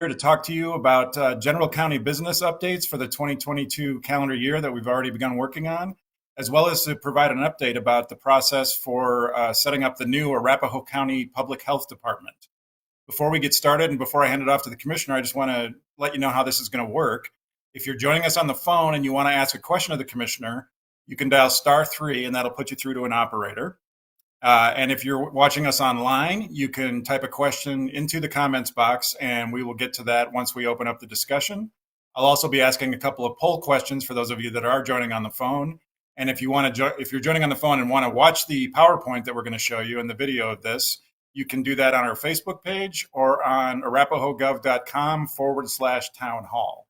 Here to talk to you about general county business updates for the 2022 calendar year that we've already begun working on, as well as to provide an update about the process for setting up the new Arapahoe County Public Health Department. Before we get started and before I hand it off to the commissioner, I just want to let you know how this is going to work. If you're joining us on the phone and you want to ask a question of the commissioner, you can dial *3 and that'll put you through to an operator. And if you're watching us online, you can type a question into the comments box and we will get to that once we open up the discussion. I'll also be asking a couple of poll questions for those of you that are joining on the phone. And if you're joining on the phone and want to watch the PowerPoint that we're going to show you and the video of this, you can do that on our Facebook page or on arapahoegov.com/town hall.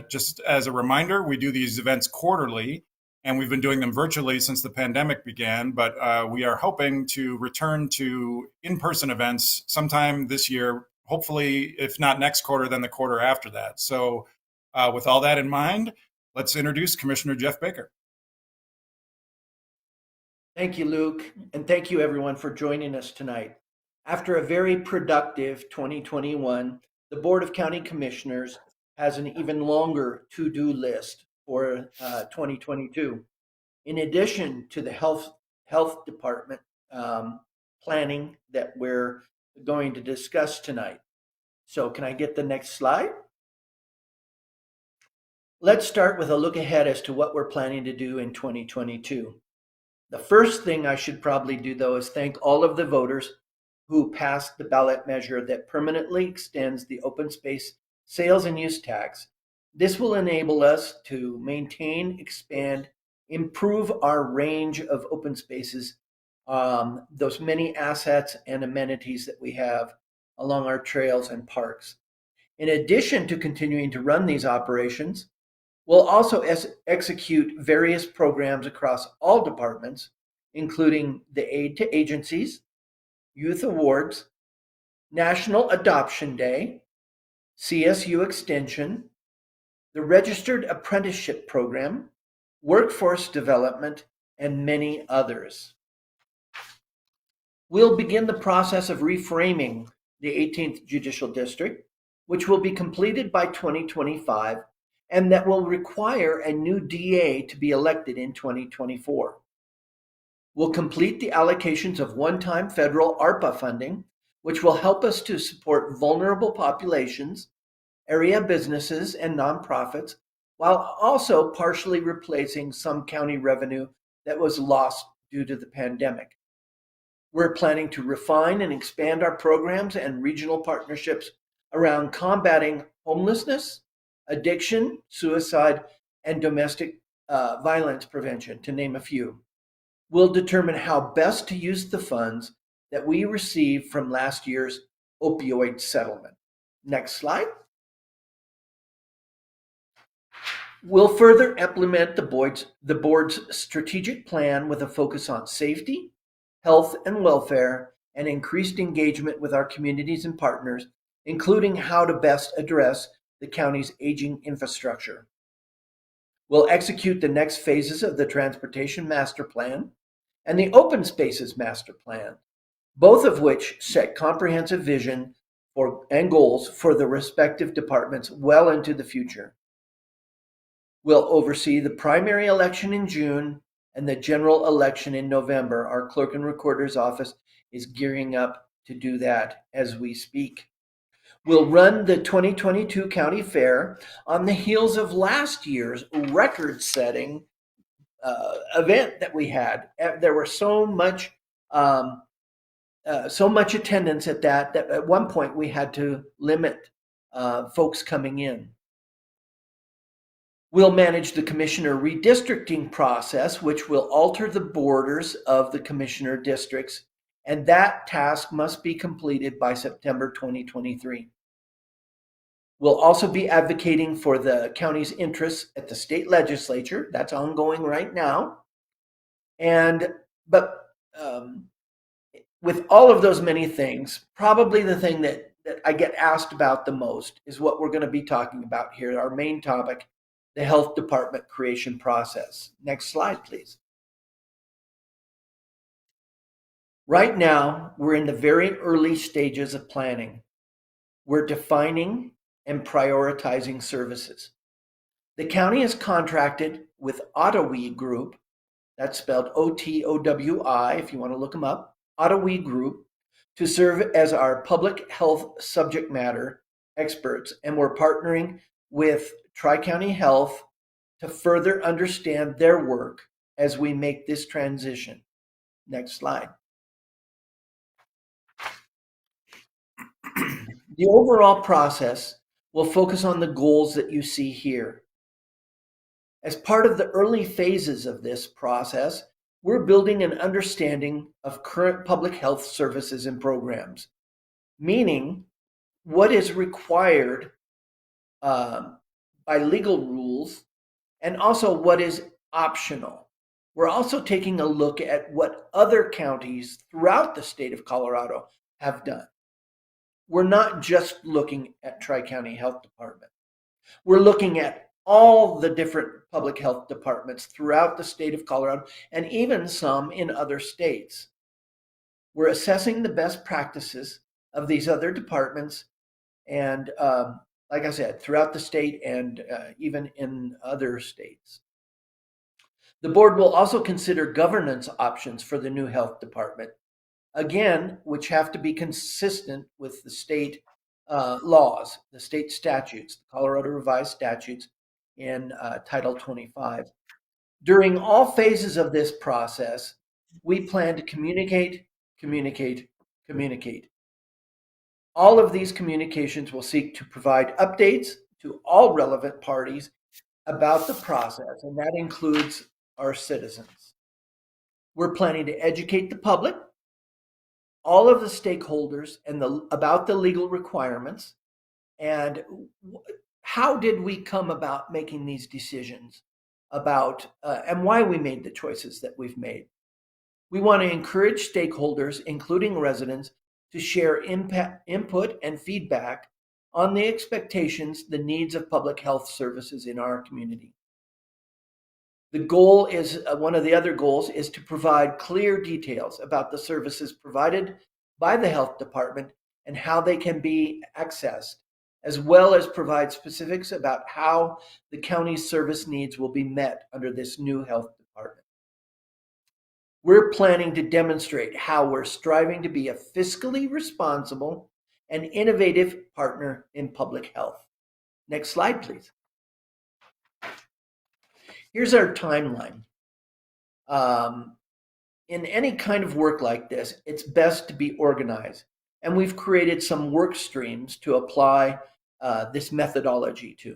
Just as a reminder, we do these events quarterly, and we've been doing them virtually since the pandemic began, but we are hoping to return to in-person events sometime this year, hopefully, if not next quarter, then the quarter after that. So with all that in mind, let's introduce Commissioner Jeff Baker. Thank you, Luke, and thank you everyone for joining us tonight. After a very productive 2021, the Board of County Commissioners has an even longer to-do list for 2022. In addition to the health department planning that we're going to discuss tonight. So can I get the next slide? Let's start with a look ahead as to what we're planning to do in 2022. The first thing I should probably do, though, is thank all of the voters who passed the ballot measure that permanently extends the open space sales and use tax. This will enable us to maintain, expand, improve our range of open spaces, those many assets and amenities that we have along our trails and parks. In addition to continuing to run these operations, we'll also execute various programs across all departments, including the aid to agencies, youth awards, National Adoption Day, CSU Extension, the Registered Apprenticeship Program, Workforce Development, and many others. We'll begin the process of reframing the 18th Judicial District, which will be completed by 2025, and that will require a new DA to be elected in 2024. We'll complete the allocations of one-time federal ARPA funding, which will help us to support vulnerable populations, area businesses, and nonprofits, while also partially replacing some county revenue that was lost due to the pandemic. We're planning to refine and expand our programs and regional partnerships around combating homelessness, addiction, suicide, and domestic violence prevention, to name a few. We'll determine how best to use the funds that we received from last year's opioid settlement. Next slide. We'll further implement the board's strategic plan with a focus on safety, health and welfare, and increased engagement with our communities and partners, including how to best address the county's aging infrastructure. We'll execute the next phases of the Transportation Master Plan and the Open Spaces Master Plan, both of which set comprehensive vision and goals for the respective departments well into the future. We'll oversee the primary election in June and the general election in November. Our clerk and recorder's office is gearing up to do that as we speak. We'll run the 2022 County Fair on the heels of last year's record-setting event that we had. There were so much attendance at that at one point we had to limit folks coming in. We'll manage the commissioner redistricting process, which will alter the borders of the commissioner districts, and that task must be completed by September 2023. We'll also be advocating for the county's interests at the state legislature. That's ongoing right now. But with all of those many things, probably the thing that I get asked about the most is what we're going to be talking about here, our main topic, the health department creation process. Next slide, please. Right now, we're in the very early stages of planning. We're defining and prioritizing services. The county is contracted with Otowi Group, that's spelled Otowi if you want to look them up, Otowi Group, to serve as our public health subject matter experts, and we're partnering with Tri-County Health to further understand their work as we make this transition. Next slide. The overall process will focus on the goals that you see here. As part of the early phases of this process, we're building an understanding of current public health services and programs, meaning what is required by legal rules and also what is optional. We're also taking a look at what other counties throughout the state of Colorado have done. We're not just looking at Tri-County Health Department. We're looking at all the different public health departments throughout the state of Colorado and even some in other states. We're assessing the best practices of these other departments and, like I said, throughout the state and even in other states. The board will also consider governance options for the new health department, again, which have to be consistent with the state laws, the state statutes, the Colorado Revised Statutes in Title 25. During all phases of this process, we plan to communicate. All of these communications will seek to provide updates to all relevant parties about the process, and that includes our citizens. We're planning to educate the public, all of the stakeholders, and about the legal requirements, and how did we come about making these decisions about and why we made the choices that we've made. We want to encourage stakeholders, including residents, to share input and feedback on the expectations, the needs of public health services in our community. The goal is, one of the other goals is to provide clear details about the services provided by the health department and how they can be accessed, as well as provide specifics about how the county's service needs will be met under this new health department. We're planning to demonstrate how we're striving to be a fiscally responsible and innovative partner in public health. Next slide, please. Here's our timeline. In any kind of work like this, it's best to be organized. And we've created some work streams to apply this methodology to.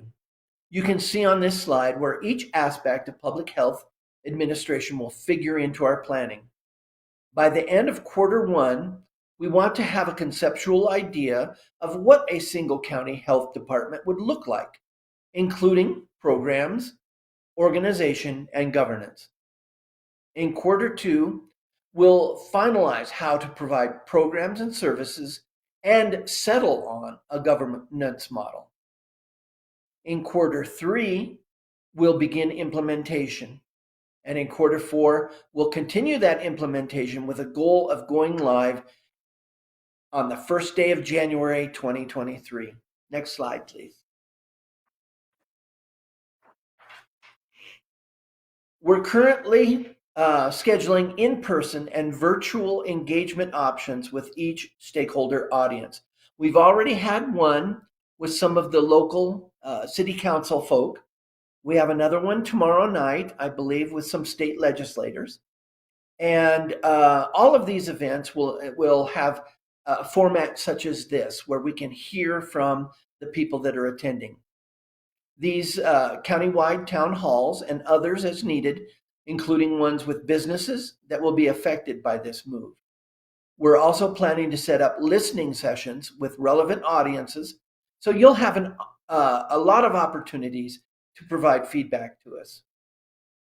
You can see on this slide where each aspect of public health administration will figure into our planning. By the end of Q1, we want to have a conceptual idea of what a single county health department would look like, including programs, organization, and governance. In Q2, we'll finalize how to provide programs and services and settle on a governance model. In Q3, we'll begin implementation. And in Q4, we'll continue that implementation with a goal of going live on the first day of January 2023. Next slide, please. We're currently scheduling in-person and virtual engagement options with each stakeholder audience. We've already had one with some of the local city council folk. We have another one tomorrow night, I believe, with some state legislators. And all of these events will have a format such as this, where we can hear from the people that are attending. These countywide town halls and others as needed, including ones with businesses that will be affected by this move. We're also planning to set up listening sessions with relevant audiences, so you'll have a lot of opportunities to provide feedback to us.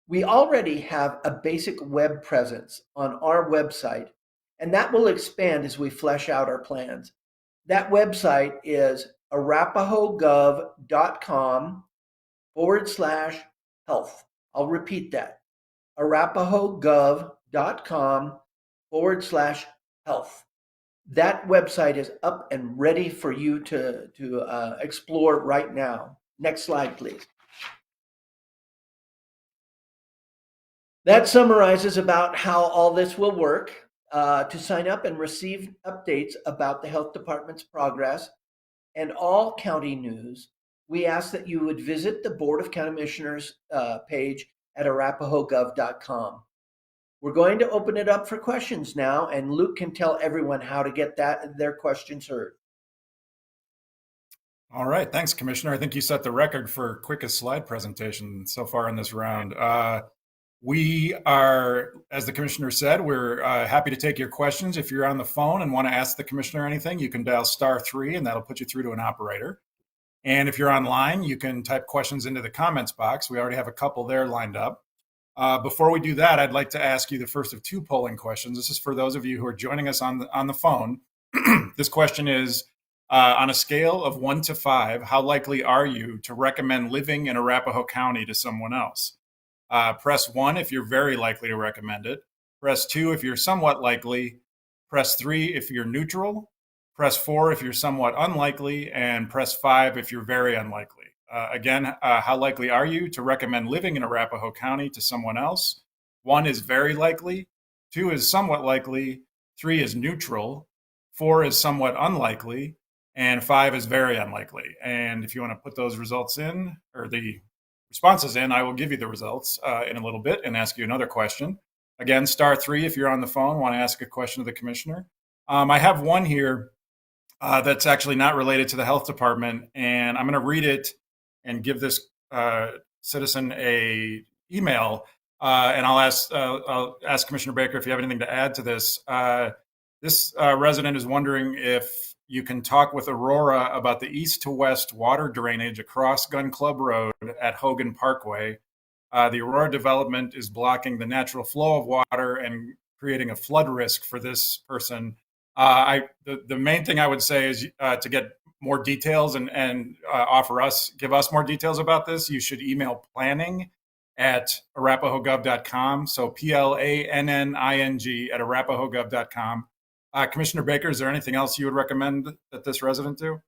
We already have a basic web presence on our website, and that will expand as we flesh out our plans. That website is arapahoegov.com/health. I'll repeat that, arapahoegov.com/health. That website is up and ready for you to explore right now. Next slide, please. That summarizes about how all this will work. To sign up and receive updates about the health department's progress and all county news, we ask that you would visit the Board of County Commissioners page at arapahoegov.com. We're going to open it up for questions now, and Luke can tell everyone how to get their questions heard. All right. Thanks, Commissioner. I think you set the record for quickest slide presentation so far in this round. We are, as the Commissioner said, we're happy to take your questions. If you're on the phone and want to ask the Commissioner anything, you can dial *3 and that'll put you through to an operator. And if you're online, you can type questions into the comments box. We already have a couple there lined up. Before we do that, I'd like to ask you the first of two polling questions. This is for those of you who are joining us on the phone. This question is, on a scale of 1 to 5, how likely are you to recommend living in Arapahoe County to someone else? Press 1 if you're very likely to recommend it. Press 2 if you're somewhat likely. Press 3 if you're neutral. Press 4 if you're somewhat unlikely. And press 5 if you're very unlikely. Again, how likely are you to recommend living in Arapahoe County to someone else? 1 is very likely. 2 is somewhat likely. 3 is neutral. 4 is somewhat unlikely. And 5 is very unlikely. And if you want to put those results in, or the responses in, I will give you the results in a little bit and ask you another question. Again, *3 if you're on the phone, want to ask a question of the Commissioner. I have one here that's actually not related to the health department, and I'm going to read it and give this citizen a email, and I'll ask Commissioner Baker if you have anything to add to this. This resident is wondering if you can talk with Aurora about the east to west water drainage across Gun Club Road at Hogan Parkway. The Aurora development is blocking the natural flow of water and creating a flood risk for this person. The main thing I would say is to get more details and give us more details about this, you should email planning@arapahoegov.com. So PLANNING at arapahoegov.com. Commissioner Baker, is there anything else you would recommend that this resident do?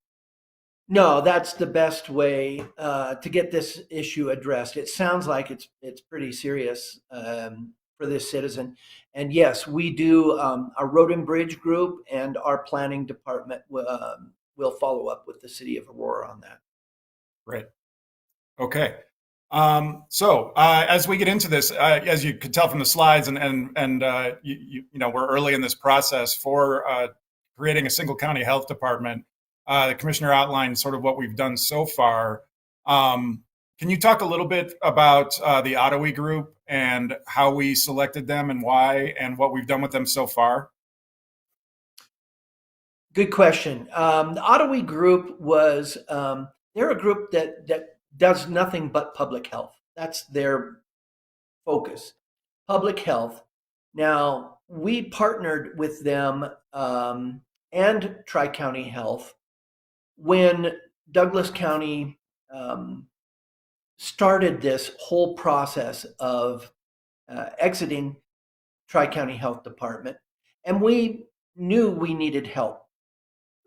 No, that's the best way to get this issue addressed. It sounds like it's pretty serious for this citizen. And yes, we do. Our Road and Bridge group and our planning department will follow up with the city of Aurora on that. Great. Okay. So as we get into this, as you could tell from the slides, and you know, we're early in this process for creating a single county health department. The Commissioner outlined sort of what we've done so far. Can you talk a little bit about the Ottawa group and how we selected them and why, and what we've done with them so far? Good question. The Ottawa group was they're a group that does nothing but public health. That's their focus, public health. Now, we partnered with them and Tri-County Health when Douglas County started this whole process of exiting Tri-County Health Department, and we knew we needed help.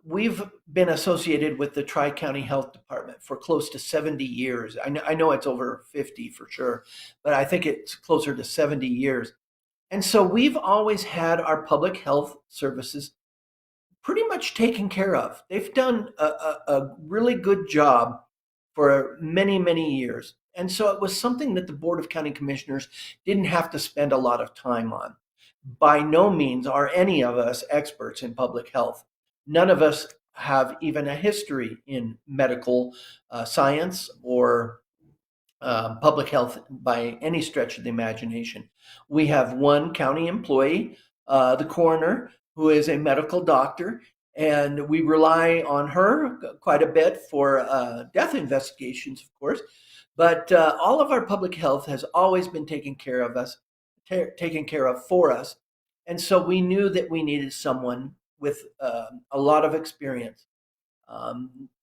We've been associated with the Tri-County Health Department for close to 70 years. I know it's over 50 for sure, but I think it's closer to 70 years. And so we've always had our public health services pretty much taken care of. They've done a really good job for many, many years. And so it was something that the Board of County Commissioners didn't have to spend a lot of time on. By no means are any of us experts in public health. None of us have even a history in medical science or public health by any stretch of the imagination. We have one county employee, the coroner, who is a medical doctor, and we rely on her quite a bit for death investigations, of course. But all of our public health has always been taken care of for us, and so we knew that we needed someone with a lot of experience.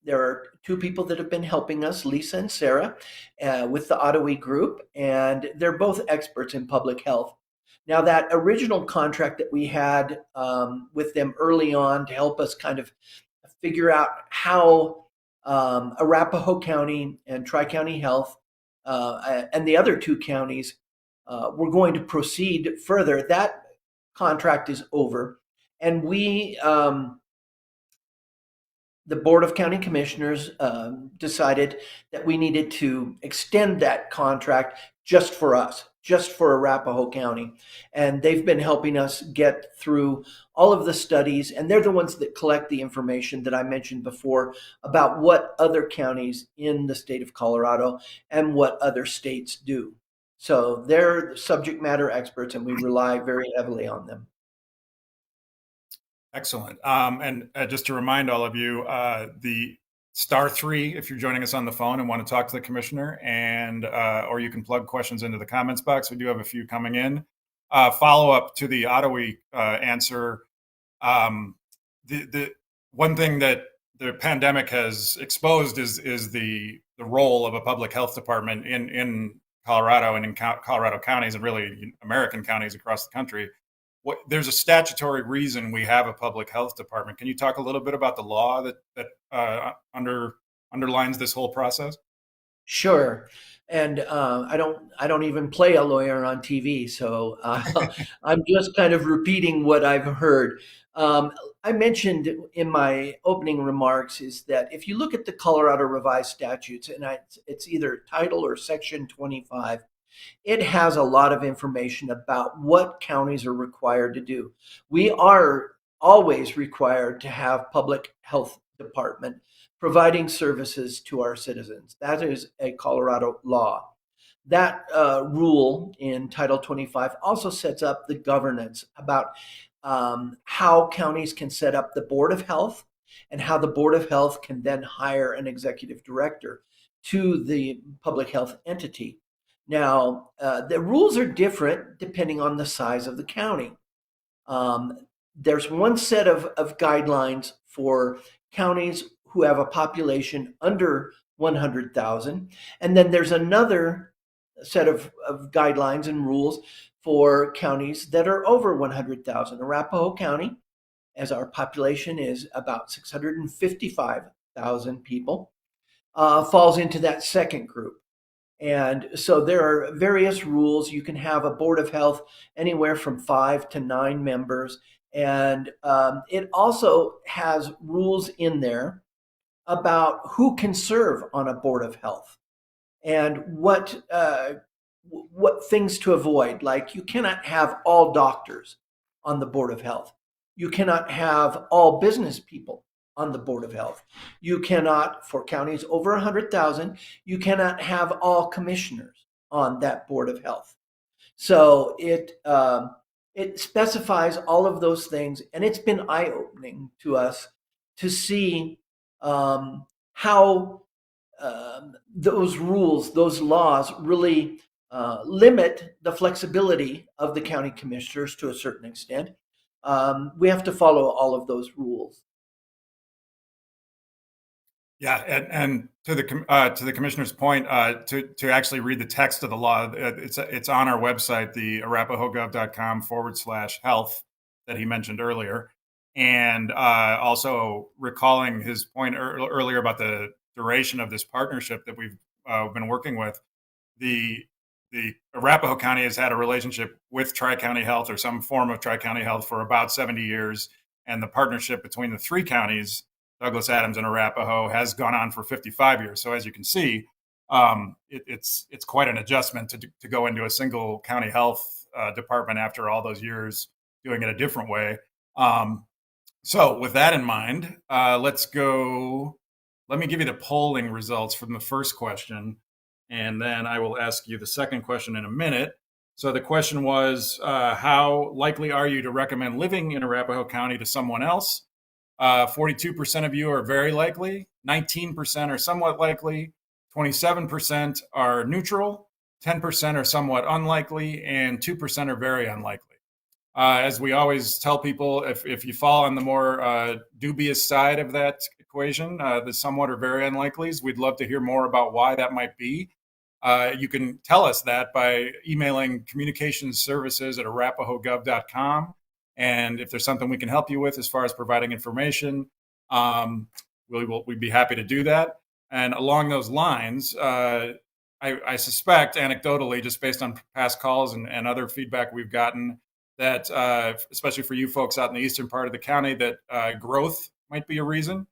There are two people that have been helping us, Lisa and Sarah, with the Ottawa group, and they're both experts in public health. Now, that original contract that we had with them early on to help us kind of figure out how Arapahoe County and Tri-County Health and the other two counties were going to proceed further, that contract is over. And the Board of County Commissioners decided that we needed to extend that contract just for us, just for Arapahoe County. And they've been helping us get through all of the studies, and they're the ones that collect the information that I mentioned before about what other counties in the state of Colorado and what other states do. So they're subject matter experts, and we rely very heavily on them. Excellent. And just to remind all of you, the *3 if you're joining us on the phone and want to talk to the commissioner, and or you can plug questions into the comments box. We do have a few coming in. Follow up to the Ottawa answer. The one thing that the pandemic has exposed is the role of a public health department in Colorado and in Colorado counties and really American counties across the country. There's a statutory reason we have a public health department. Can you talk a little bit about the law that underlines this whole process? Sure. And I don't even play a lawyer on TV, so I'm just kind of repeating what I've heard. I mentioned in my opening remarks is that if you look at the Colorado Revised Statutes, and it's either Title or Section 25, it has a lot of information about what counties are required to do. We are always required to have public health department providing services to our citizens. That is a Colorado law. That rule in Title 25 also sets up the governance about how counties can set up the Board of Health and how the Board of Health can then hire an executive director to the public health entity. Now, the rules are different depending on the size of the county. There's one set of guidelines for counties who have a population under 100,000, and then there's another set of guidelines and rules for counties that are over 100,000. Arapahoe County, as our population is about 655,000 people, falls into that second group. And so there are various rules. You can have a Board of Health anywhere from 5 to 9 members. And it also has rules in there about who can serve on a Board of Health and what things to avoid. Like, you cannot have all doctors on the Board of Health. You cannot have all business people on the Board of Health. You cannot, for counties over 100,000, you cannot have all commissioners on that Board of Health. So it specifies all of those things, and it's been eye-opening to us to see how those rules, those laws really limit the flexibility of the county commissioners to a certain extent. We have to follow all of those rules. Yeah, and to the commissioner's point, to actually read the text of the law, it's on our website, the arapahoegov.com/health that he mentioned earlier, and also recalling his point earlier about the duration of this partnership that we've been working with. The Arapahoe County has had a relationship with Tri-County Health or some form of Tri-County Health for about 70 years, and the partnership between the three counties, Douglas, Adams, and Arapahoe, has gone on for 55 years. So as you can see, it's quite an adjustment to go into a single county health department after all those years doing it a different way. So with that in mind, let's go. Let me give you the polling results from the first question, and then I will ask you the second question in a minute. So the question was, how likely are you to recommend living in Arapahoe County to someone else? 42% of you are very likely, 19% are somewhat likely, 27% are neutral, 10% are somewhat unlikely, and 2% are very unlikely. As we always tell people, if you fall on the more dubious side of that equation, the somewhat or very unlikelies, we'd love to hear more about why that might be. You can tell us that by emailing communicationsservices@arapahoegov.com. And if there's something we can help you with as far as providing information, we'd be happy to do that. And along those lines, I suspect anecdotally, just based on past calls and other feedback we've gotten, that especially for you folks out in the eastern part of the county, that growth might be a reason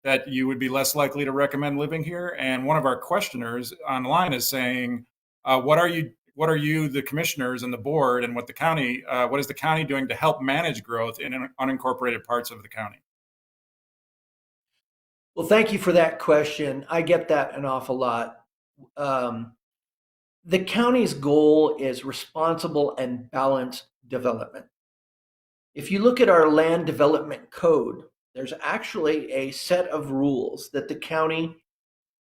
that you would be less likely to recommend living here. And one of our questioners online is saying, what are you, the commissioners and the board, and what is the county doing to help manage growth in unincorporated parts of the county? Well, thank you for that question. I get that an awful lot. Um, the county's goal is responsible and balanced development. If you look at our land development code, there's actually a set of rules that the county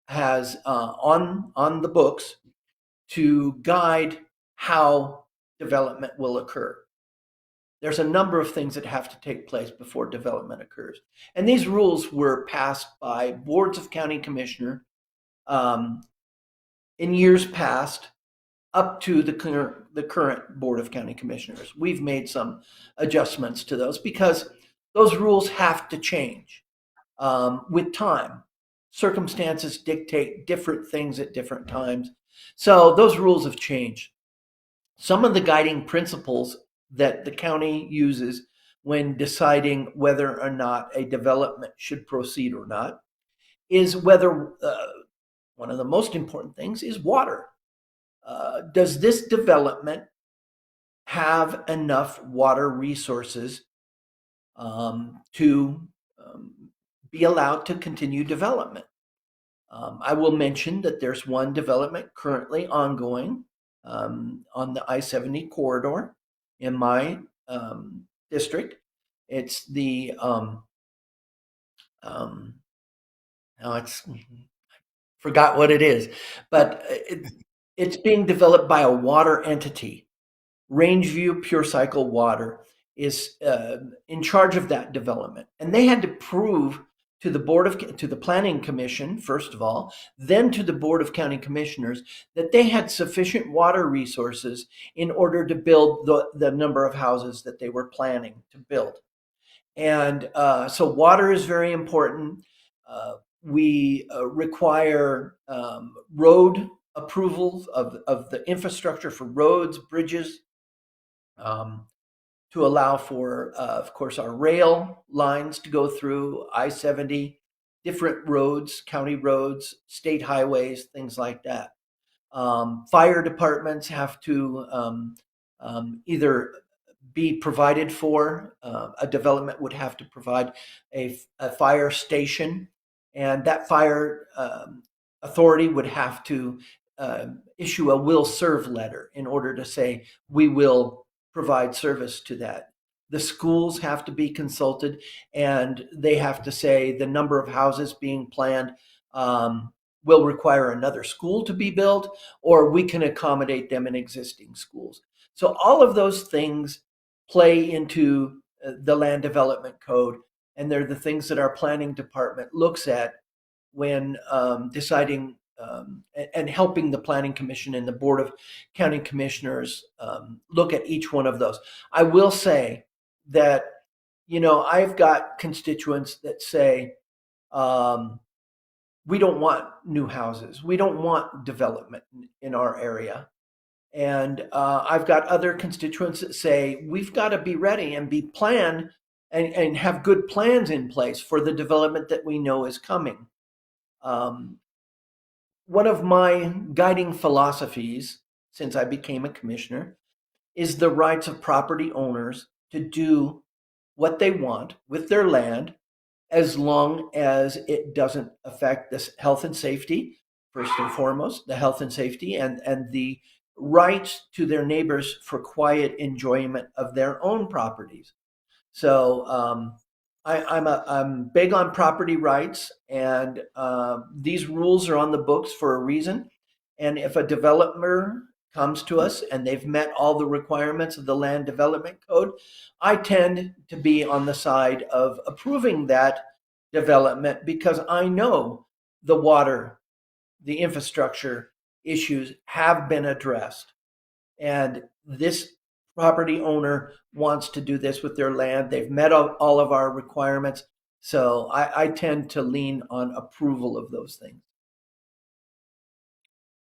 has on the books to guide how development will occur. There's a number of things that have to take place before development occurs. And these rules were passed by boards of county commissioner um, in years past up to the current board of county commissioners. We've made some adjustments to those because those rules have to change with time. Circumstances dictate different things at different times. So those rules have changed. Some of the guiding principles that the county uses when deciding whether or not a development should proceed or not is whether one of the most important things is water. Does this development have enough water resources to be allowed to continue development? I will mention that there's one development currently ongoing on the I-70 corridor in my district. It's the forgot what it is, but it's being developed by a water entity. Rangeview Pure Cycle Water is in charge of that development, and they had to prove to the Planning Commission first of all, then to the Board of County Commissioners that they had sufficient water resources in order to build the number of houses that they were planning to build. And so water is very important. We require road approval of the infrastructure for roads, bridges, to allow for, of course, our rail lines to go through I-70, different roads, county roads, state highways, things like that. Fire departments have to either be provided for. A development would have to provide a fire station, and that fire authority would have to issue a will serve letter in order to say we will provide service to that. The schools have to be consulted, and they have to say the number of houses being planned will require another school to be built, or we can accommodate them in existing schools. So all of those things play into the land development code, and they're the things that our planning department looks at when deciding and helping the Planning Commission and the Board of County Commissioners look at each one of those. I will say that, I've got constituents that say, we don't want new houses. We don't want development in our area. And I've got other constituents that say, we've got to be ready and be planned and have good plans in place for the development that we know is coming. One of my guiding philosophies since I became a commissioner is the rights of property owners to do what they want with their land as long as it doesn't affect the health and safety, first and foremost, the health and safety and the rights to their neighbors for quiet enjoyment of their own properties. So I'm big on property rights, and these rules are on the books for a reason. And if a developer comes to us and they've met all the requirements of the land development code, I tend to be on the side of approving that development because I know the water, the infrastructure issues have been addressed. And this property owner wants to do this with their land. They've met all of our requirements. So I tend to lean on approval of those things.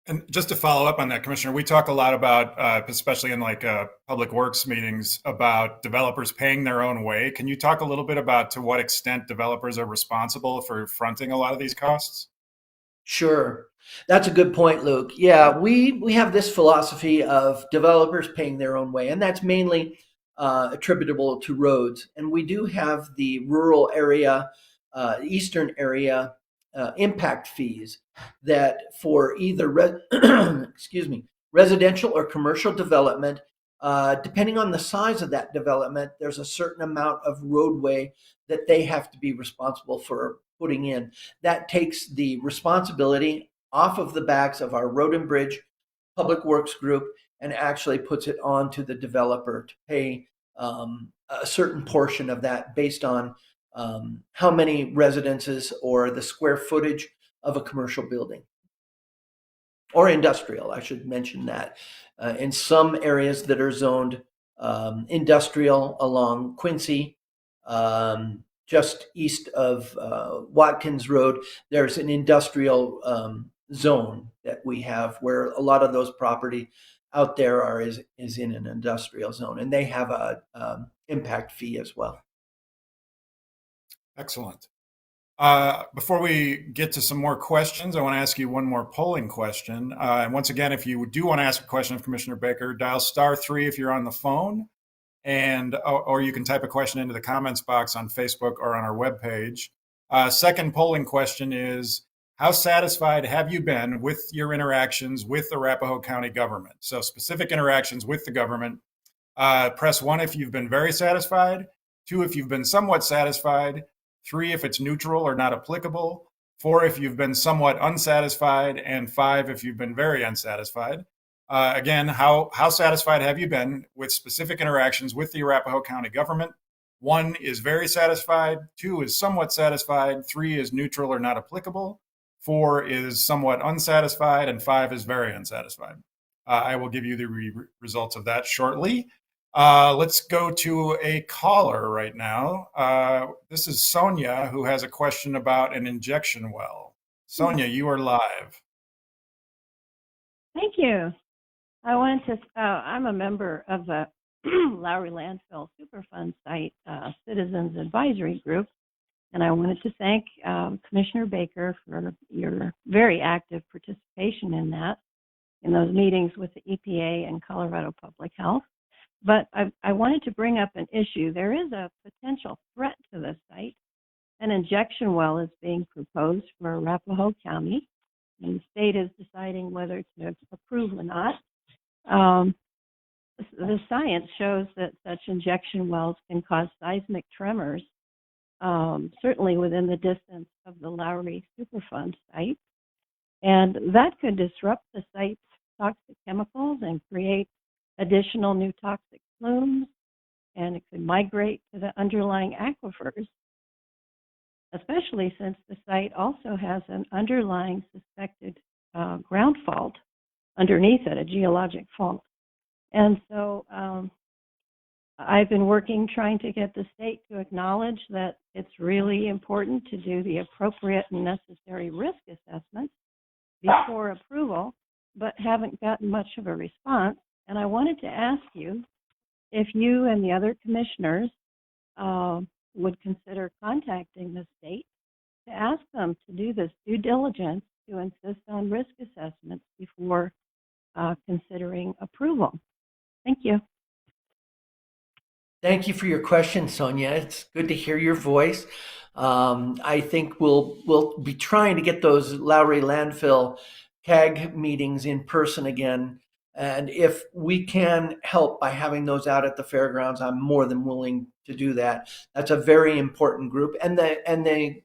And just to follow up on that, Commissioner, we talk a lot about, especially in like public works meetings, about developers paying their own way. Can you talk a little bit about to what extent developers are responsible for fronting a lot of these costs? Sure. That's a good point, Luke. Yeah, we have this philosophy of developers paying their own way, and that's mainly attributable to roads. And we do have the rural area, eastern area impact fees that for either excuse me, residential or commercial development, depending on the size of that development, there's a certain amount of roadway that they have to be responsible for putting in. That takes the responsibility off of the backs of our road and bridge public works group and actually puts it on to the developer to pay a certain portion of that based on how many residences or the square footage of a commercial building or industrial. I should mention that. In some areas that are zoned industrial along Quincy, just east of Watkins Road, there's an industrial zone that we have where a lot of those property out there is in an industrial zone, and they have a impact fee as well. Excellent. Before we get to some more questions, I want to ask you one more polling question. And once again, if you do want to ask a question of Commissioner Baker, dial *3 if you're on the phone, and or you can type a question into the comments box on Facebook or on our webpage. Second polling question is, how satisfied have you been with your interactions with Arapahoe County government? So specific interactions with the government. Press 1 if you've been very satisfied, 2 if you've been somewhat satisfied, 3 if it's neutral or not applicable, 4 if you've been somewhat unsatisfied, and 5 if you've been very unsatisfied. Again, how satisfied have you been with specific interactions with the Arapahoe County government? 1 is very satisfied, 2 is somewhat satisfied, 3 is neutral or not applicable, 4 is somewhat unsatisfied, and 5 is very unsatisfied. I will give you the results of that shortly. Let's go to a caller right now. This is Sonia, who has a question about an injection well. Sonia, you are live. Thank you. I wanted to, I'm a member of the Lowry Landfill Superfund site Citizens Advisory Group, and I wanted to thank Commissioner Baker for your very active participation in those meetings with the EPA and Colorado Public Health. But I wanted to bring up an issue. There is a potential threat to the site. An injection well is being proposed for Arapahoe County, and the state is deciding whether to approve or not. The science shows that such injection wells can cause seismic tremors, certainly within the distance of the Lowry Superfund site. And that could disrupt the site's toxic chemicals and create additional new toxic plumes, and it could migrate to the underlying aquifers, especially since the site also has an underlying suspected ground fault underneath it, a geologic fault. And so I've been working trying to get the state to acknowledge that it's really important to do the appropriate and necessary risk assessments before approval, but haven't gotten much of a response. And I wanted to ask you if you and the other commissioners would consider contacting the state to ask them to do this due diligence to insist on risk assessments before considering approval. Thank you. Thank you for your question, Sonia. It's good to hear your voice. I think we'll be trying to get those Lowry landfill CAG meetings in person again. And if we can help by having those out at the fairgrounds, I'm more than willing to do that. That's a very important group. And the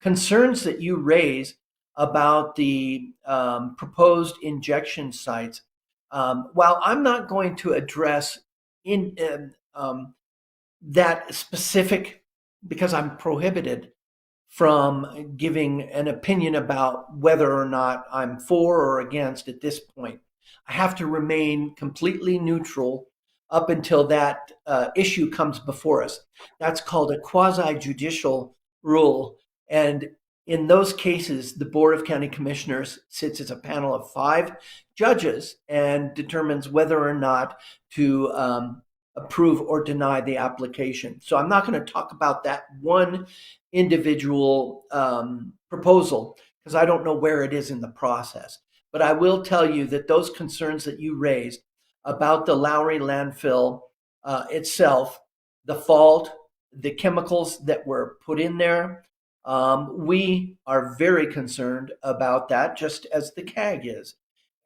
concerns that you raise about the proposed injection sites, while I'm not going to address that specific, because I'm prohibited from giving an opinion about whether or not I'm for or against at this point. I have to remain completely neutral up until that issue comes before us. That's called a quasi judicial rule. And in those cases, the Board of County Commissioners sits as a panel of 5 judges and determines whether or not to approve or deny the application. So I'm not going to talk about that one individual proposal because I don't know where it is in the process. But I will tell you that those concerns that you raised about the Lowry landfill itself, the fault, the chemicals that were put in there, we are very concerned about that, just as the CAG is.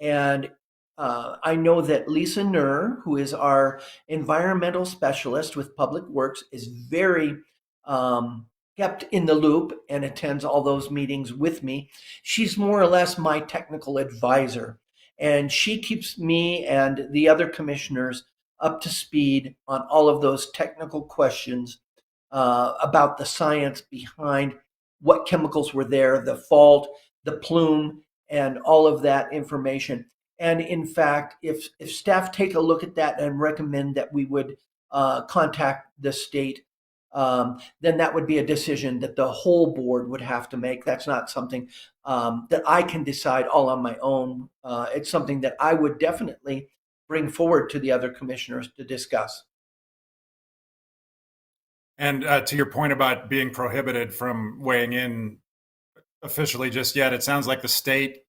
And I know that Lisa Nur, who is our environmental specialist with Public Works, is very kept in the loop and attends all those meetings with me. She's more or less my technical advisor, and she keeps me and the other commissioners up to speed on all of those technical questions about the science behind what chemicals were there, the fault, the plume, and all of that information. And in fact, if staff take a look at that and recommend that we would contact the state, then that would be a decision that the whole board would have to make. That's not something that I can decide all on my own. It's something that I would definitely bring forward to the other commissioners to discuss. And to your point about being prohibited from weighing in officially just yet, it sounds like the state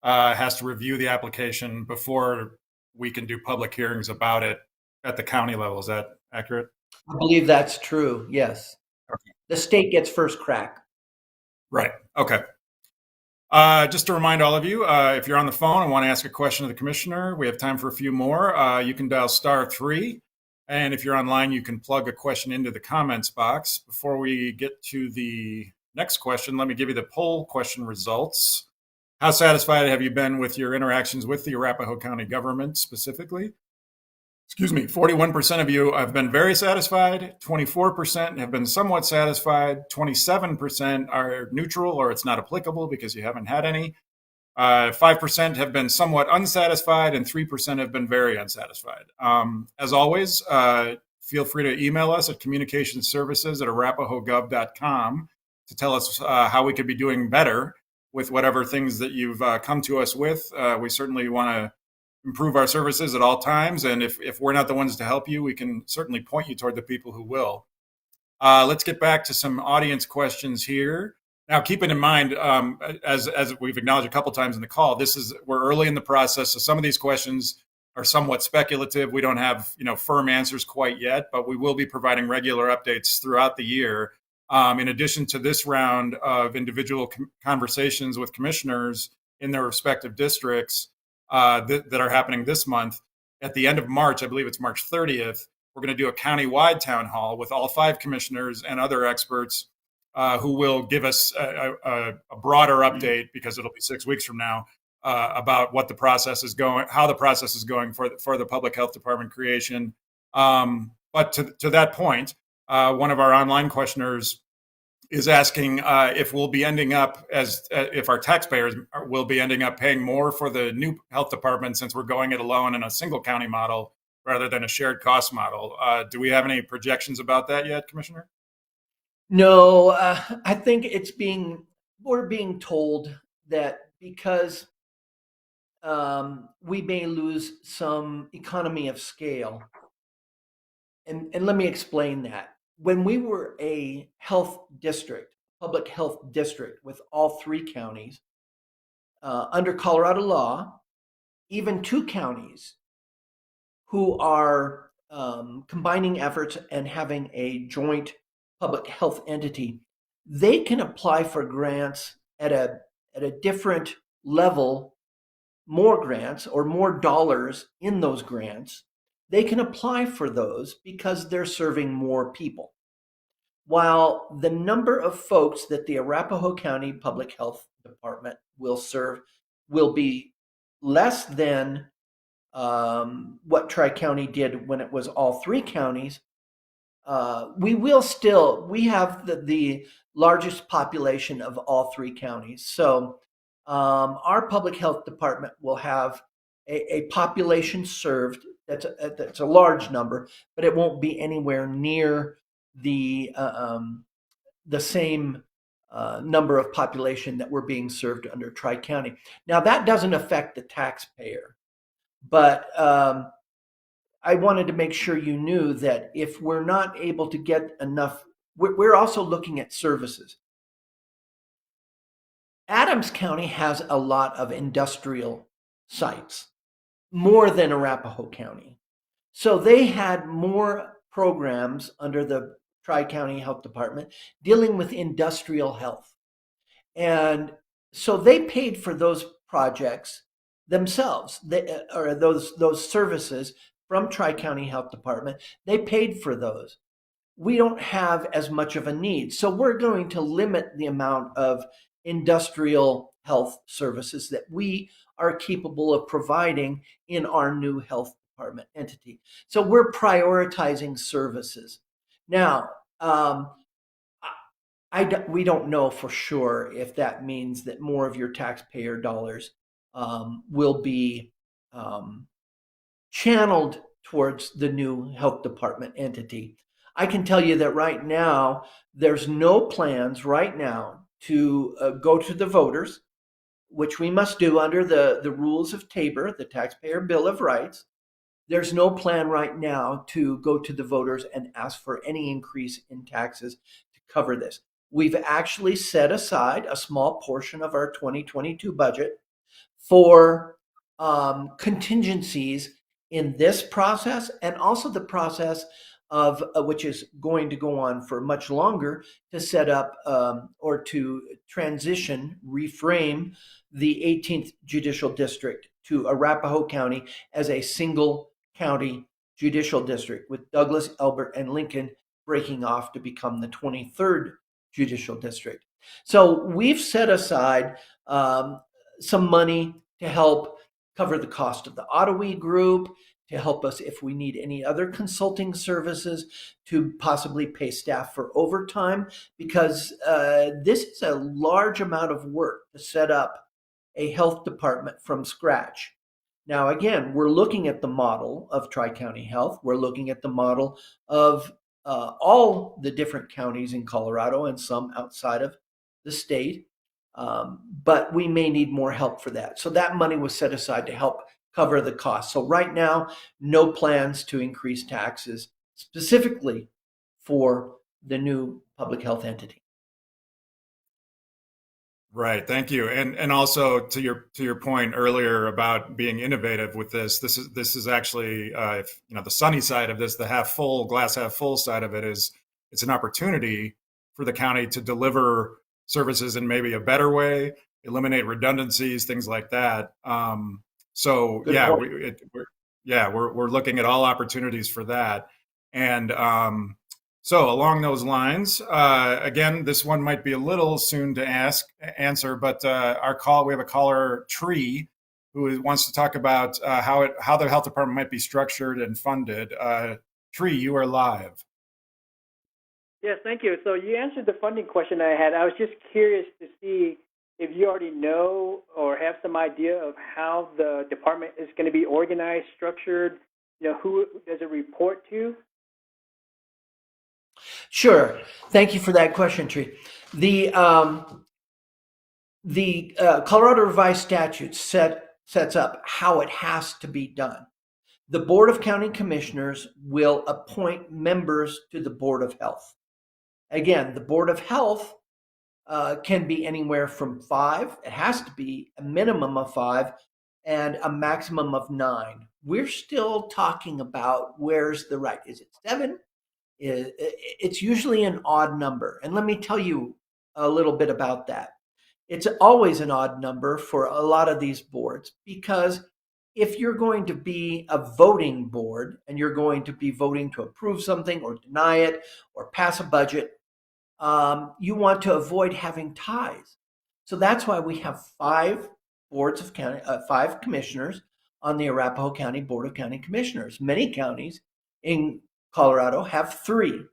has to review the application before we can do public hearings about it at the county level. Is that accurate? I believe that's true, yes. Okay. The state gets first crack. Right. Okay. Just to remind all of you, if you're on the phone and want to ask a question of the commissioner, we have time for a few more. You can dial *3. And if you're online, you can plug a question into the comments box. Before we get to the next question, let me give you the poll question results. How satisfied have you been with your interactions with the Arapahoe County government specifically? 41% of you have been very satisfied, 24% have been somewhat satisfied, 27% are neutral or it's not applicable because you haven't had any. 5% have been somewhat unsatisfied, and 3% have been very unsatisfied. As always, feel free to email us at communicationservices@arapahoegov.com to tell us how we could be doing better with whatever things that you've come to us with. We certainly want to improve our services at all times, and if we're not the ones to help you, we can certainly point you toward the people who will. Let's get back to some audience questions here. Now, keeping in mind, as we've acknowledged a couple times in the call, we're early in the process, so some of these questions are somewhat speculative. We don't have firm answers quite yet, but we will be providing regular updates throughout the year. In addition to this round of individual conversations with commissioners in their respective districts that are happening this month, at the end of March, I believe it's March 30th, we're going to do a county-wide town hall with all 5 commissioners and other experts who will give us a broader update, because it'll be 6 weeks from now, about what the process is going, how the process is going for the public health department creation. But to that point, one of our online questioners is asking if we'll be ending up if our taxpayers will be ending up paying more for the new health department since we're going it alone in a single county model rather than a shared cost model. Do we have any projections about that yet, Commissioner? No, I think we're being told that because we may lose some economy of scale. And let me explain that. When we were a public health district with all 3 counties, under Colorado law, even 2 counties who are combining efforts and having a joint public health entity, they can apply for grants at a different level, more grants or more dollars in those grants. They can apply for those because they're serving more people. While the number of folks that the Arapahoe County Public Health Department will serve will be less than what Tri-County did when it was all 3 counties, we have the largest population of all three counties. So our public health department will have a population served that's a large number, but it won't be anywhere near the same number of population that we're being served under Tri-County. Now, that doesn't affect the taxpayer, but I wanted to make sure you knew that if we're not able to get enough, we're also looking at services. Adams County has a lot of industrial sites, more than Arapahoe County. So they had more programs under the Tri-County Health Department dealing with industrial health. And so they paid for those projects themselves, or those services from Tri-County Health Department. They paid for those. We don't have as much of a need. So we're going to limit the amount of industrial health services that we are capable of providing in our new health department entity. So we're prioritizing services. Now, we don't know for sure if that means that more of your taxpayer dollars will be channeled towards the new health department entity. I can tell you that right now, there's no plans right now to go to the voters, which we must do under the rules of TABOR, the Taxpayer Bill of Rights. There's no plan right now to go to the voters and ask for any increase in taxes to cover this. We've actually set aside a small portion of our 2022 budget for contingencies in this process, and also the process of which is going to go on for much longer, to set up or to reframe the 18th Judicial District to Arapahoe County as a single county judicial district, with Douglas, Elbert, and Lincoln breaking off to become the 23rd Judicial District. So we've set aside some money to help cover the cost of the Ottawa group, to help us if we need any other consulting services, to possibly pay staff for overtime, because this is a large amount of work to set up a health department from scratch. Now, again, we're looking at the model of Tri-County Health. We're looking at the model of all the different counties in Colorado and some outside of the state. But we may need more help for that. So that money was set aside to help cover the cost. So right now, no plans to increase taxes specifically for the new public health entity. Right. Thank you. And also to your point earlier about being innovative with this is actually if the sunny side of this, the glass half full side of it is it's an opportunity for the county to deliver services in maybe a better way, eliminate redundancies, things like that. So Good yeah, point. we're looking at all opportunities for that. And so along those lines, again, this one might be a little soon to answer, but we have a caller, Tree, who wants to talk about how the health department might be structured and funded. Tree, you are live. Yes, thank you. So you answered the funding question I had. I was just curious to see if you already know or have some idea of how the department is going to be organized, structured. Who does it report to? Sure. Thank you for that question, Tree. The Colorado Revised Statute sets up how it has to be done. The Board of County Commissioners will appoint members to the Board of Health. Again, the Board of Health can be anywhere from 5. It has to be a minimum of 5 and a maximum of 9. We're still talking about where's the right. Is it 7? It's usually an odd number. And let me tell you a little bit about that. It's always an odd number for a lot of these boards, because if you're going to be a voting board and you're going to be voting to approve something or deny it or pass a budget, you want to avoid having ties. So that's why we have 5 boards of county, 5 commissioners on the Arapahoe County Board of County Commissioners. Many counties in Colorado have 3.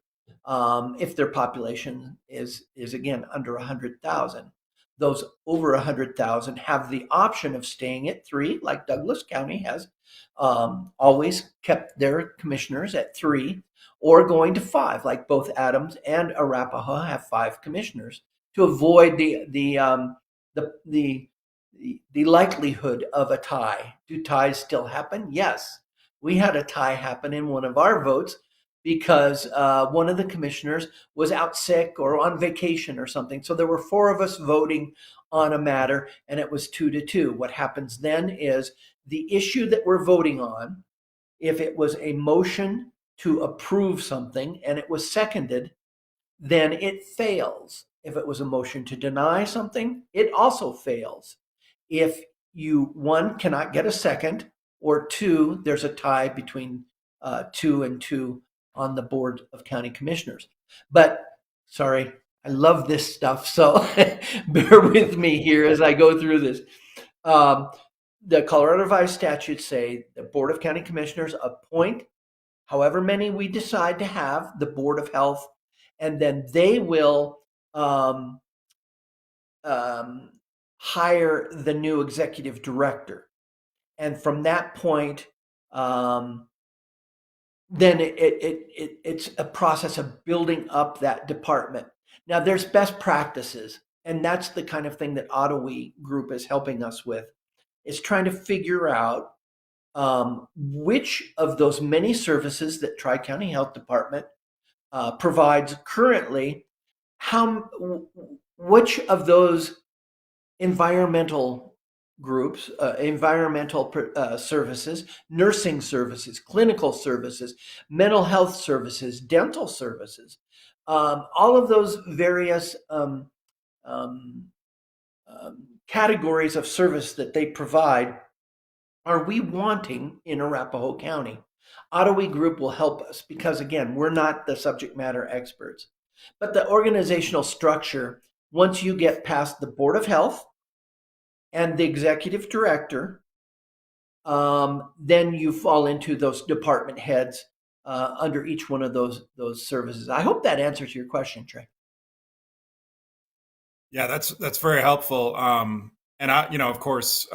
if their population is again under 100,000. Those over 100,000 have the option of staying at 3, like Douglas County has always kept their commissioners at 3, or going to 5, like both Adams and Arapahoe have 5 commissioners to avoid the likelihood of a tie. Do ties still happen? Yes. We had a tie happen in one of our votes because one of the commissioners was out sick or on vacation or something. So there were 4 of us voting on a matter, and it was 2-2. What happens then is the issue that we're voting on, if it was a motion to approve something and it was seconded, then it fails. If it was a motion to deny something, it also fails. If you, 1, cannot get a second, or 2, there's a tie between 2 and 2 on the Board of County Commissioners. But sorry, I love this stuff, so bear with me here as I go through this. The Colorado Revised statutes say the Board of County Commissioners appoint however many we decide to have, the Board of Health, and then they will hire the new executive director. And from that point, then it's a process of building up that department. Now, there's best practices, and that's the kind of thing that Ottawa Group is helping us with, is trying to figure out which of those many services that Tri-County Health Department provides currently, which of those environmental groups, environmental services, nursing services, clinical services, mental health services, dental services, all of those various categories of service that they provide, are we wanting in Arapahoe County? Ottawa Group will help us because, again, we're not the subject matter experts. But the organizational structure, once you get past the Board of Health and the executive director, then you fall into those department heads under each one of those services. I hope that answers your question, Trey. Yeah, that's very helpful. And of course,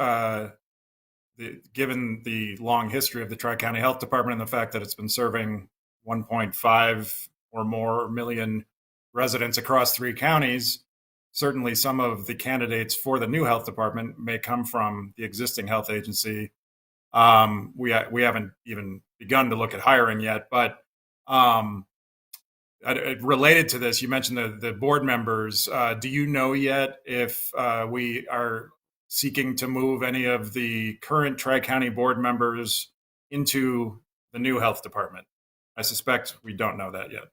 given the long history of the Tri-County Health Department and the fact that it's been serving 1.5 or more million residents across 3 counties, certainly some of the candidates for the new health department may come from the existing health agency. We haven't even begun to look at hiring yet, but related to this, you mentioned the board members. Do you know yet if we are seeking to move any of the current Tri-County board members into the new health department? I suspect we don't know that yet.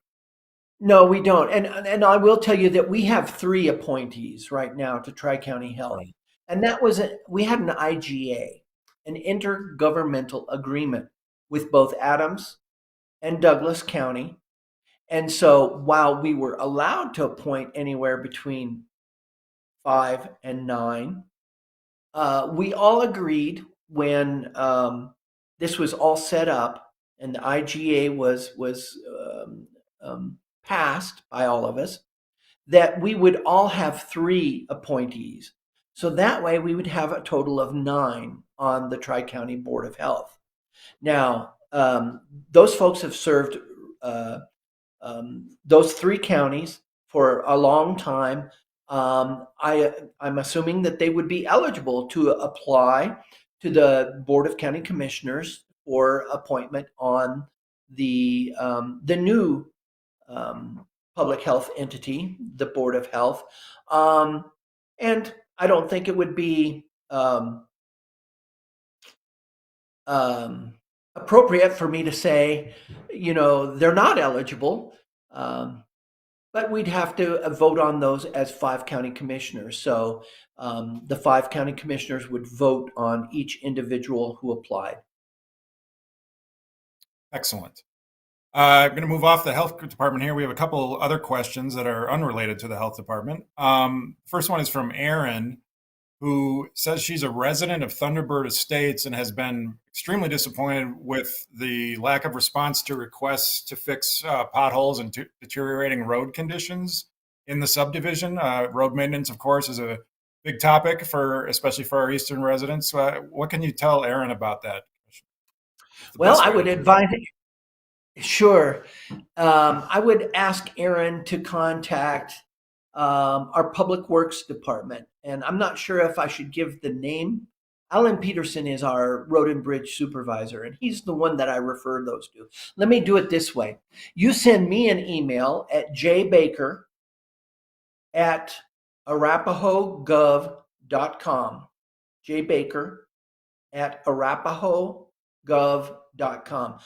No, we don't. And I will tell you that we have 3 appointees right now to Tri-County Health. Right. And that was we had an IGA, an intergovernmental agreement with both Adams and Douglas County. And so while we were allowed to appoint anywhere between 5 and 9, we all agreed when this was all set up and the IGA was passed by all of us, that we would all have 3 appointees. So that way we would have a total of 9 on the Tri-County Board of Health. Now, those folks have served those 3 counties for a long time. I'm assuming that they would be eligible to apply to the Board of County Commissioners for appointment on the new public health entity, the Board of Health. And I don't think it would be appropriate for me to say, they're not eligible. But we'd have to vote on those as 5 county commissioners. So the 5 county commissioners would vote on each individual who applied. Excellent. I'm going to move off the health department here. We have a couple other questions that are unrelated to the health department. First one is from Aaron. who says she's a resident of Thunderbird Estates and has been extremely disappointed with the lack of response to requests to fix potholes and deteriorating road conditions in the subdivision. Road maintenance, of course, is a big topic especially for our eastern residents. What can you tell Aaron about that? Well, I would advise, sure. I would ask Aaron to contact our Public Works Department. And I'm not sure if I should give the name. Alan Peterson is our road and bridge supervisor, and he's the one that I refer those to. Let me do it this way. You send me an email at jbaker@arapahoegov.com. jbaker@arapahoegov.com.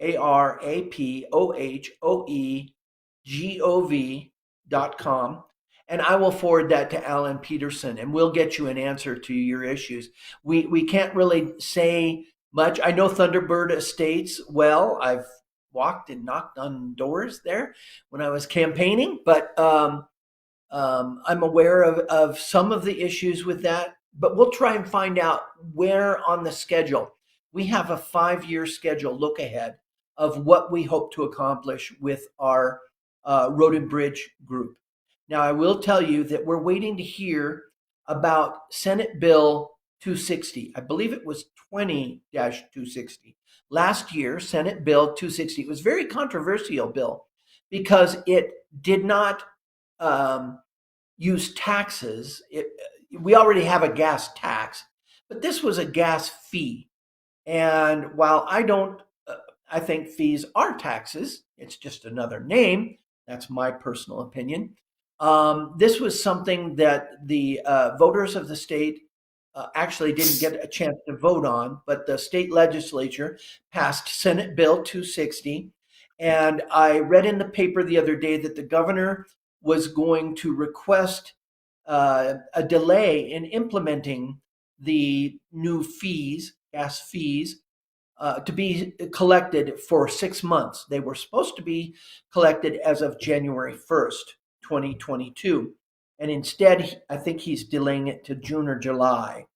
ARAPOHOEGOV.com. And I will forward that to Alan Peterson, and we'll get you an answer to your issues. We can't really say much. I know Thunderbird Estates well. I've walked and knocked on doors there when I was campaigning, but I'm aware of some of the issues with that. But we'll try and find out where on the schedule. We have a 5-year schedule look ahead of what we hope to accomplish with our road and bridge group. Now, I will tell you that we're waiting to hear about Senate Bill 260. I believe it was 20-260. Last year, Senate Bill 260. It was a very controversial bill because it did not use taxes. We already have a gas tax, but this was a gas fee. And while I think fees are taxes, it's just another name. That's my personal opinion. This was something that the voters of the state actually didn't get a chance to vote on, but the state legislature passed Senate Bill 260. And I read in the paper the other day that the governor was going to request a delay in implementing the new fees, gas fees, to be collected for 6 months. They were supposed to be collected as of January 1st, 2022. And instead, I think he's delaying it to June or July,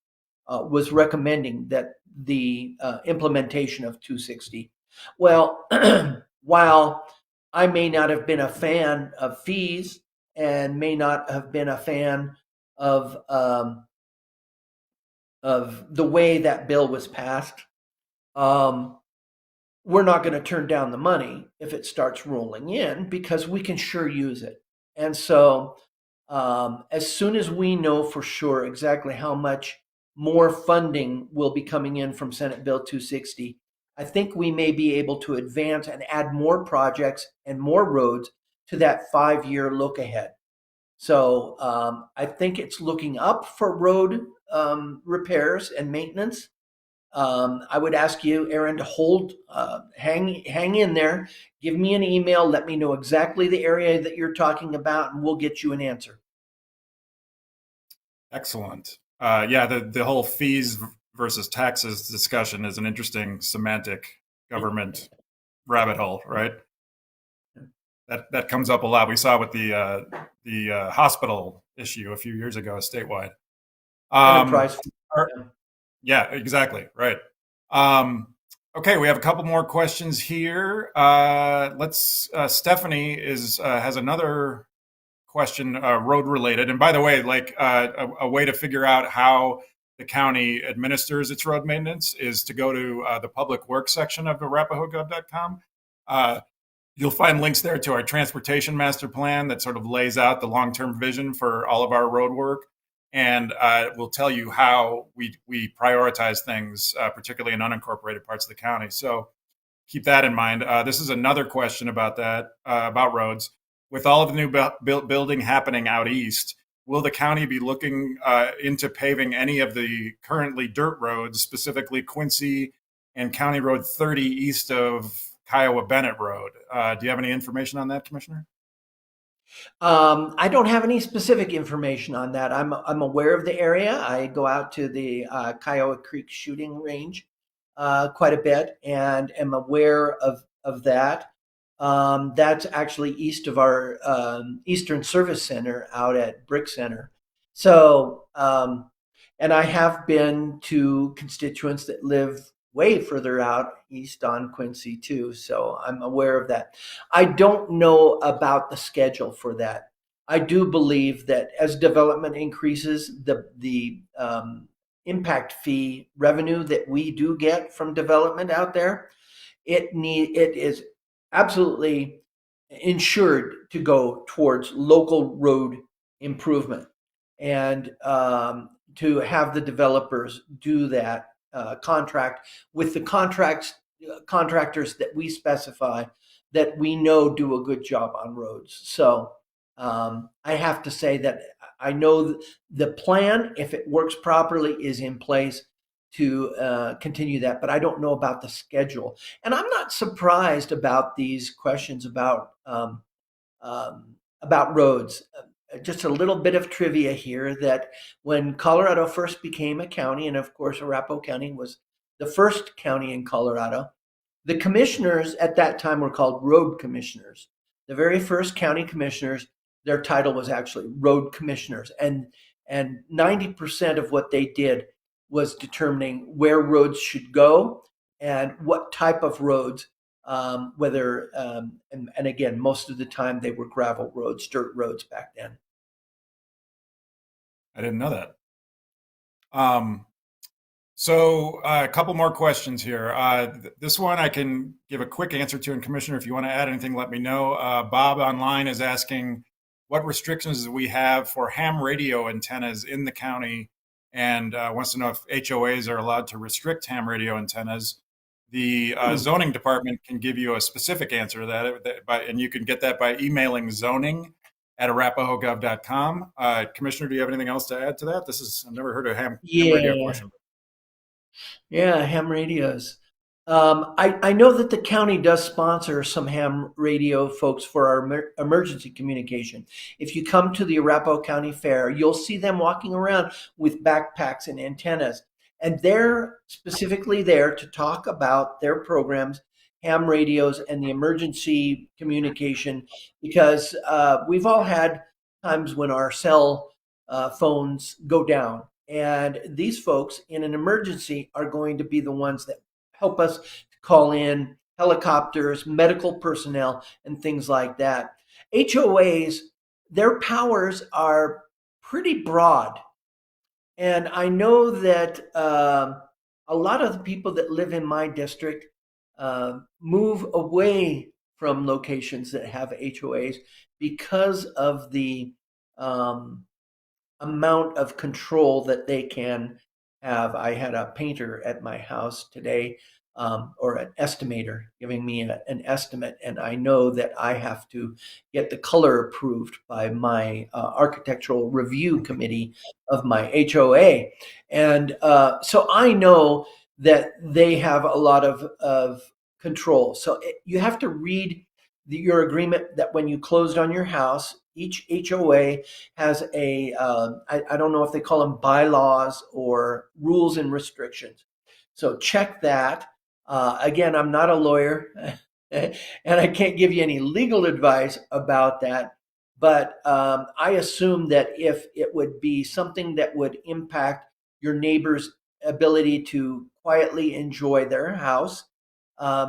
was recommending that the implementation of 260. Well, while I may not have been a fan of fees and may not have been a fan of the way that bill was passed, we're not going to turn down the money if it starts rolling in because we can sure use it. And so as soon as we know for sure exactly how much more funding will be coming in from Senate Bill 260, I think we may be able to advance and add more projects and more roads to that 5-year look ahead. So I think it's looking up for road repairs and maintenance. I would ask you, Aaron, to hang in there. Give me an email. Let me know exactly the area that you're talking about, and we'll get you an answer. Excellent. Yeah, the whole fees versus taxes discussion is an interesting semantic government rabbit hole, right? That comes up a lot. We saw with the hospital issue a few years ago statewide. Enterprise. Yeah, exactly. Right. Okay, we have a couple more questions here. Stephanie has another question, road related. And by the way, a way to figure out how the county administers its road maintenance is to go to the public works section of arapahoegov.com. You'll find links there to our transportation master plan that sort of lays out the long-term vision for all of our road work. And we'll tell you how we prioritize things, particularly in unincorporated parts of the county. So keep that in mind. This is another question about that, about roads. With all of the new building happening out east, will the county be looking into paving any of the currently dirt roads, specifically Quincy and County Road 30 east of Kiowa Bennett Road? Do you have any information on that, Commissioner? I don't have any specific information on that. I'm aware of the area. I go out to the Kiowa Creek shooting range quite a bit and am aware of that. That's actually east of our Eastern Service Center out at Brick Center. So And I have been to constituents that live way further out east on Quincy too, so I'm aware of that. I don't know about the schedule for that. I do believe that as development increases, the impact fee revenue that we do get from development out there, it is absolutely insured to go towards local road improvement, and to have the developers do that contract with the contractors that we specify, that we know do a good job on roads. So I have to say that I know the plan, if it works properly, is in place to continue that, but I don't know about the schedule. And I'm not surprised about these questions about roads. Just a little bit of trivia here, that when Colorado first became a county, and of course Arapahoe County was the first county in Colorado, the commissioners at that time were called road commissioners. The very first county commissioners, their title was actually road commissioners, and 90% of what they did was determining where roads should go and what type of roads, whether and again, most of the time they were gravel roads, dirt roads back then. I didn't know that. So a couple more questions here. This one I can give a quick answer to, and Commissioner, if you want to add anything, let me know. Bob online is asking what restrictions we have for ham radio antennas in the county, and wants to know if HOAs are allowed to restrict ham radio antennas. The zoning department can give you a specific answer to that, and you can get that by emailing zoning@arapahogov.com. Commissioner, do you have anything else to add to that? I've never heard a ham radio question. Yeah, ham radios. I know that the county does sponsor some ham radio folks for our emergency communication. If you come to the Arapahoe County Fair, you'll see them walking around with backpacks and antennas. And they're specifically there to talk about their programs, ham radios, and the emergency communication, because we've all had times when our cell phones go down. And these folks in an emergency are going to be the ones that help us call in helicopters, medical personnel, and things like that. HOAs, their powers are pretty broad. And I know that a lot of the people that live in my district move away from locations that have HOAs because of the amount of control that they can have. I had a painter at my house today, or an estimator, giving me an estimate, and I know that I have to get the color approved by my architectural review committee of my HOA. And so I know that they have a lot of control. So you have to read your agreement, that when you closed on your house, each HOA has I don't know if they call them bylaws or rules and restrictions. So check that. Again, I'm not a lawyer and I can't give you any legal advice about that. But I assume that if it would be something that would impact your neighbor's ability to quietly enjoy their house,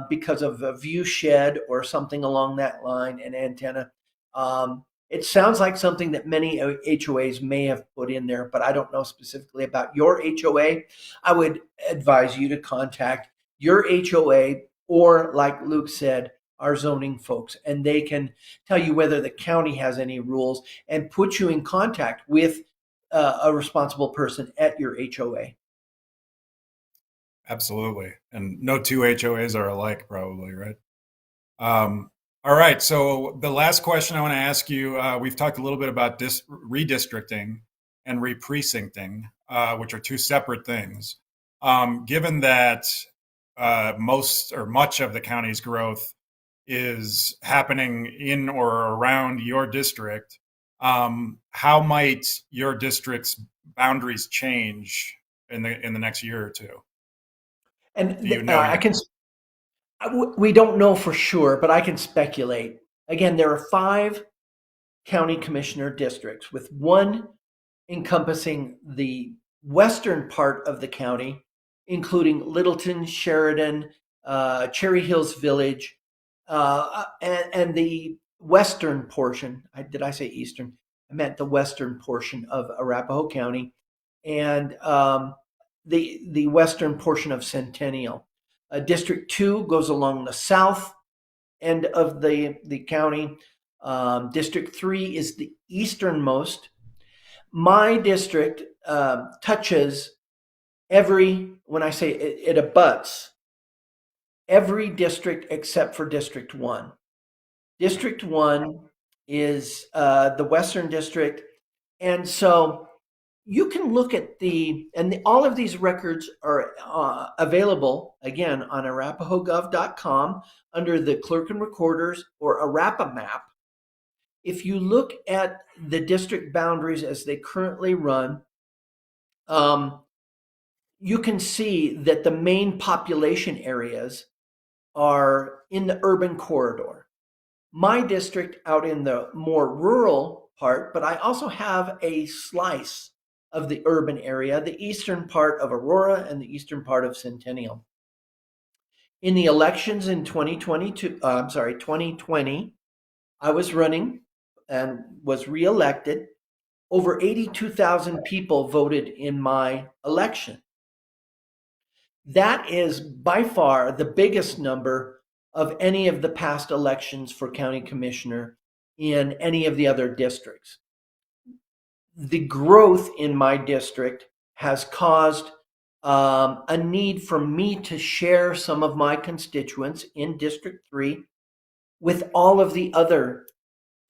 because of a view shed or something along that line, an antenna. It sounds like something that many HOAs may have put in there, but I don't know specifically about your HOA. I would advise you to contact your HOA, or like Luke said, our zoning folks, and they can tell you whether the county has any rules and put you in contact with a responsible person at your HOA. Absolutely. And no two HOAs are alike, probably, right? All right. So the last question I want to ask you, we've talked a little bit about redistricting and reprecincting, which are two separate things. Given that most or much of the county's growth is happening in or around your district, how might your district's boundaries change in the next year or two? And Do you know yet? we don't know for sure, but I can speculate. Again, there are 5 county commissioner districts, with one encompassing the western part of the county, including Littleton, Sheridan, Cherry Hills Village, and the western portion. Did I say eastern? I meant the western portion of Arapahoe County, and the western portion of Centennial. District 2 goes along the south end of the county. District 3 is the easternmost. My district touches when I say it abuts every district except for District 1. District 1 is the Western District. And so you can look at all of these records are available, again, on arapahogov.com under the Clerk and Recorders or Arapa map. If you look at the district boundaries as they currently run, you can see that the main population areas are in the urban corridor. My district out in the more rural part, but I also have a slice of the urban area, the eastern part of Aurora and the eastern part of Centennial. In the elections in 2020, I was running and was reelected. Over 82,000 people voted in my election. That is by far the biggest number of any of the past elections for county commissioner in any of the other districts. The growth in my district has caused a need for me to share some of my constituents in District 3 with all of the other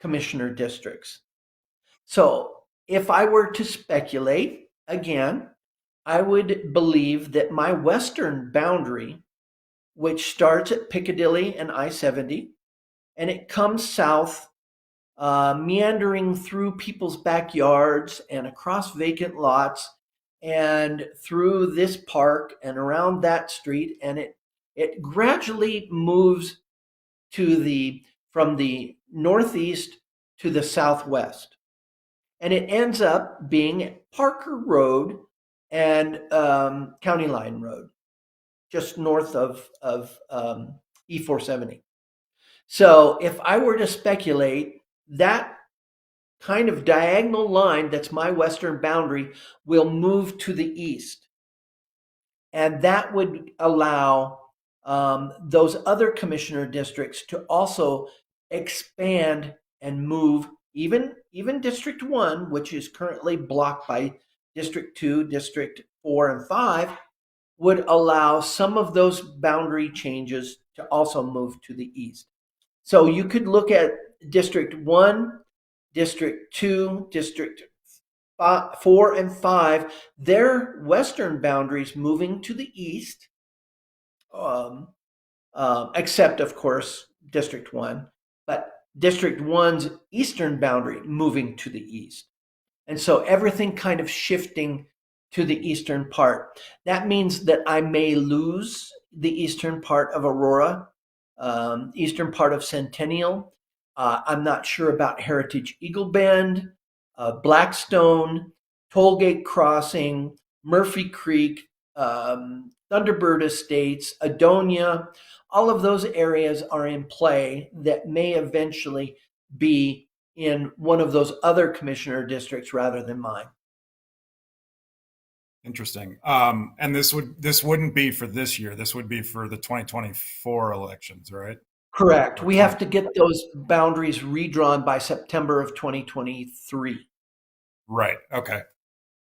commissioner districts. So if I were to speculate, again, I would believe that my western boundary, which starts at Piccadilly and I-70, and it comes south, meandering through people's backyards and across vacant lots and through this park and around that street, and it gradually moves from the northeast to the southwest. And it ends up being Parker Road and County Line Road, just north of E470. So if I were to speculate, that kind of diagonal line that's my western boundary will move to the east. And that would allow those other commissioner districts to also expand and move, even District 1, which is currently blocked by District 2, District 4, and 5, would allow some of those boundary changes to also move to the east. So you could look at District 1, District 2, District 4, and 5, their western boundaries moving to the east, except, of course, District 1, but District 1's eastern boundary moving to the east. And so everything kind of shifting to the eastern part. That means that I may lose the eastern part of Aurora, eastern part of Centennial. I'm not sure about Heritage Eagle Bend, Blackstone, Tollgate Crossing, Murphy Creek, Thunderbird Estates, Adonia. All of those areas are in play that may eventually be in one of those other commissioner districts rather than mine. Interesting. And this wouldn't be for this year. This would be for the 2024 elections, right? Correct. We have to get those boundaries redrawn by September of 2023. Right. Okay.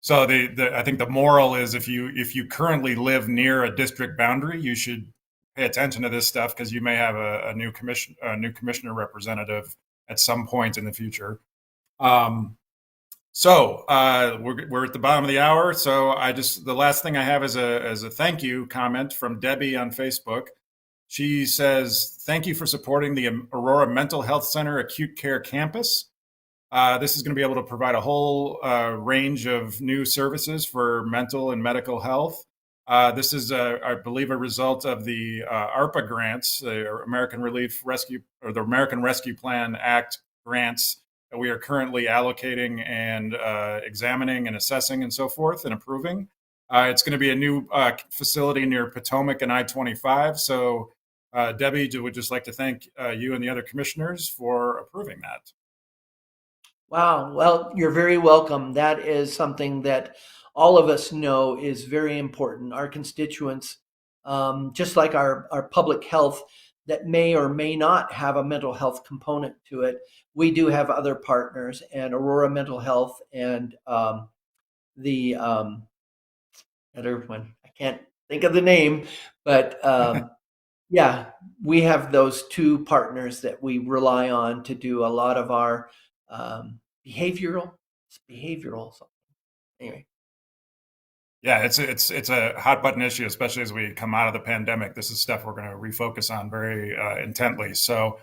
So I think the moral is if you currently live near a district boundary, you should pay attention to this stuff because you may have a new commissioner representative at some point in the future. So we're at the bottom of the hour. So the last thing I have is a thank you comment from Debbie on Facebook. She says, "Thank you for supporting the Aurora Mental Health Center Acute Care Campus. This is going to be able to provide a whole range of new services for mental and medical health. This is, I believe, a result of the ARPA grants, the American Relief Rescue or the American Rescue Plan Act grants that we are currently allocating and examining and assessing and so forth and approving. It's going to be a new facility near Potomac and I-25. So, Debbie, would just like to thank you and the other commissioners for approving that. Wow. Well, you're very welcome. That is something that all of us know is very important. Our constituents, just like our public health, that may or may not have a mental health component to it, we do have other partners, and Aurora Mental Health and the other one, I can't think of the name, but yeah, we have those two partners that we rely on to do a lot of our behavioral. Anyway, Yeah, it's a hot button issue, especially as we come out of the pandemic. This is stuff we're going to refocus on very intently. So,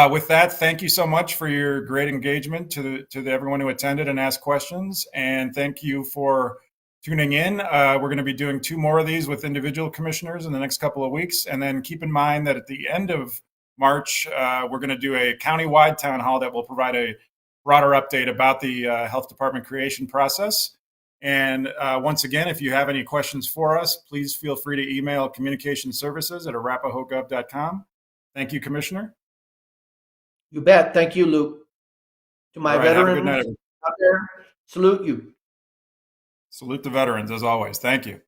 with that, thank you so much for your great engagement to everyone who attended and asked questions, and thank you for tuning in. We're going to be doing 2 more of these with individual commissioners in the next couple of weeks, and then keep in mind that at the end of March, we're going to do a county-wide town hall that will provide a broader update about the health department creation process. And once again, if you have any questions for us, please feel free to email communicationservices@arapahoegov.com. Thank you, Commissioner. you bet. Thank you, Luke. To my All right, have a good veterans night, everyone. out there, salute you. Salute the veterans as always. Thank you.